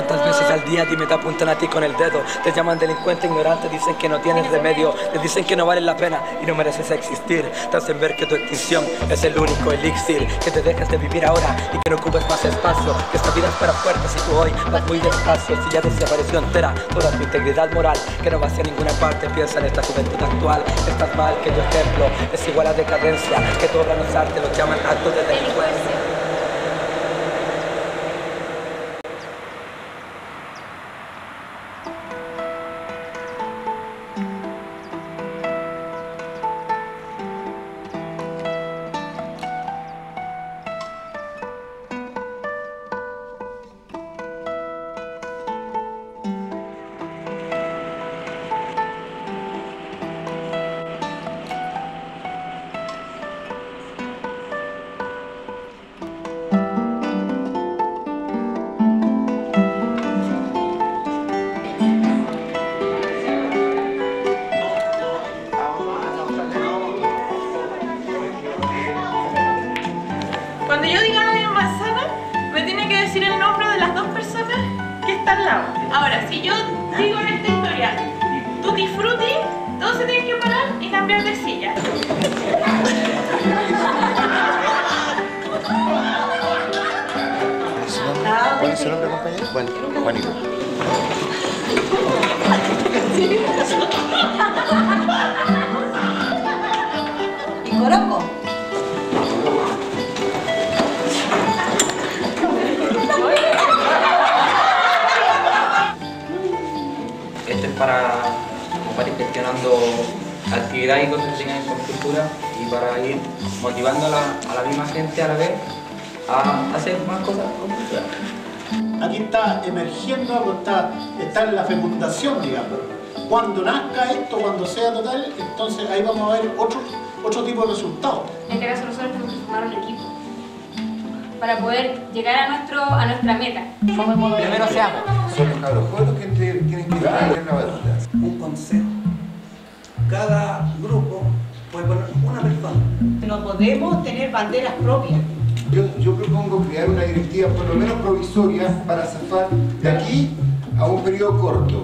¿Cuántas veces al día, dime, te apuntan a ti con el dedo? Te llaman delincuente, ignorante, dicen que no tienes remedio. Te dicen que no vales la pena y no mereces existir. Te hacen ver que tu extinción es el único elixir. Que te dejes de vivir ahora y que no ocupes más espacio. Que esta vida es para fuertes y tú hoy vas muy despacio. Si ya desapareció entera toda tu integridad moral, que no va hacia ninguna parte, piensa en esta juventud actual. Estás mal, que tu ejemplo es igual a decadencia. Que todo los arte lo llaman actos de delincuencia. Cuando yo diga Nadia Manzana, me tiene que decir el nombre de las dos personas que están al lado. Ahora, si yo digo en esta historia Tutti Frutti, todos se tienen que parar y cambiar de silla. ¿Cuál es su nombre, compañero? Bueno, Juanito. ¿Y Coroco? Este es para ir gestionando actividades y cosas que tengan con cultura y para ir motivando a la misma gente a la vez a hacer más cosas con cultura. Aquí está emergiendo algo, está en la fecundación, digamos. Cuando nazca esto, cuando sea total, entonces ahí vamos a ver otro tipo de resultados. En este caso nosotros tenemos que formar un equipo para poder llegar a nuestra meta. Primero seamos. Son los cabros jóvenes que tienen que ir a la batuta. Un consejo. Cada grupo puede poner una persona. No podemos tener banderas propias. Yo propongo crear una directiva por lo menos provisoria para zafar de aquí a un periodo corto.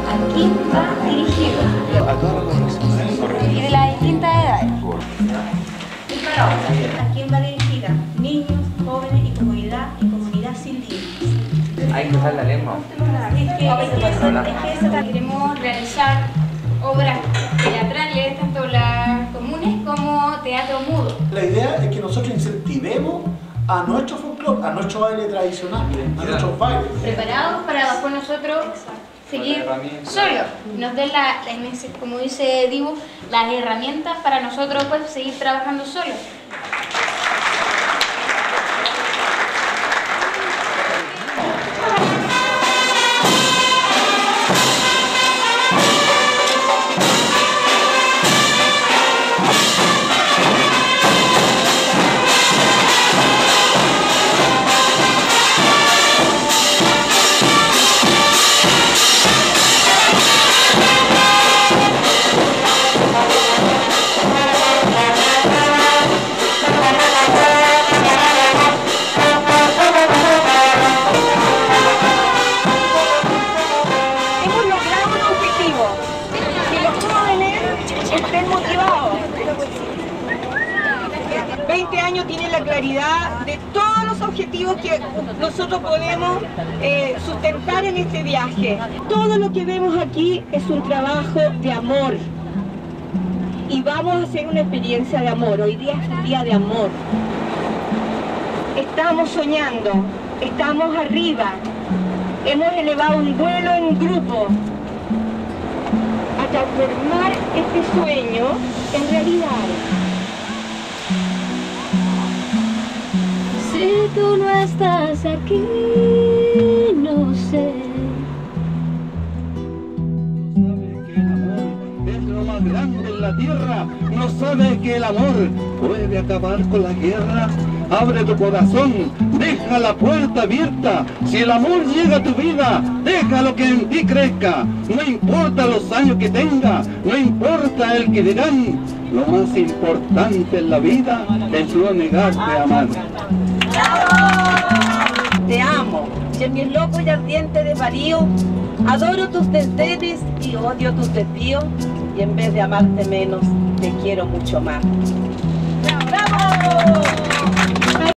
Aquí va dirigido. Y de las distintas edades. ¿A quién va dirigida? Niños, jóvenes y comunidad sin límites. Hay que usar la lengua. Es que queremos realizar obras teatrales, tanto las comunes como teatro mudo. La idea es que nosotros incentivemos a nuestro folclore, a nuestro baile tradicional, a nuestros bailes. Preparados para después nosotros seguir solos. Nos den, como dice Dibu, las herramientas para nosotros pues seguir trabajando solos. Estén motivados. 20 años tienen la claridad de todos los objetivos que nosotros podemos sustentar en este viaje. Todo lo que vemos aquí es un trabajo de amor. Y vamos a hacer una experiencia de amor. Hoy día es un día de amor. Estamos soñando, estamos arriba. Hemos elevado un vuelo en grupo a transformar este sueño en realidad. tú no estás aquí, no sé. Grande en la tierra, no sabe que el amor puede acabar con la guerra. Abre tu corazón, deja la puerta abierta. Si el amor llega a tu vida, déjalo que en ti crezca. No importa los años que tenga, no importa el que dirán. Lo más importante en la vida es no negarte a amar. Te amo, gemir loco y ardiente de varío. Adoro tus desdenes y odio tus desvíos. Y en vez de amarte menos, te quiero mucho más. ¡Bravo!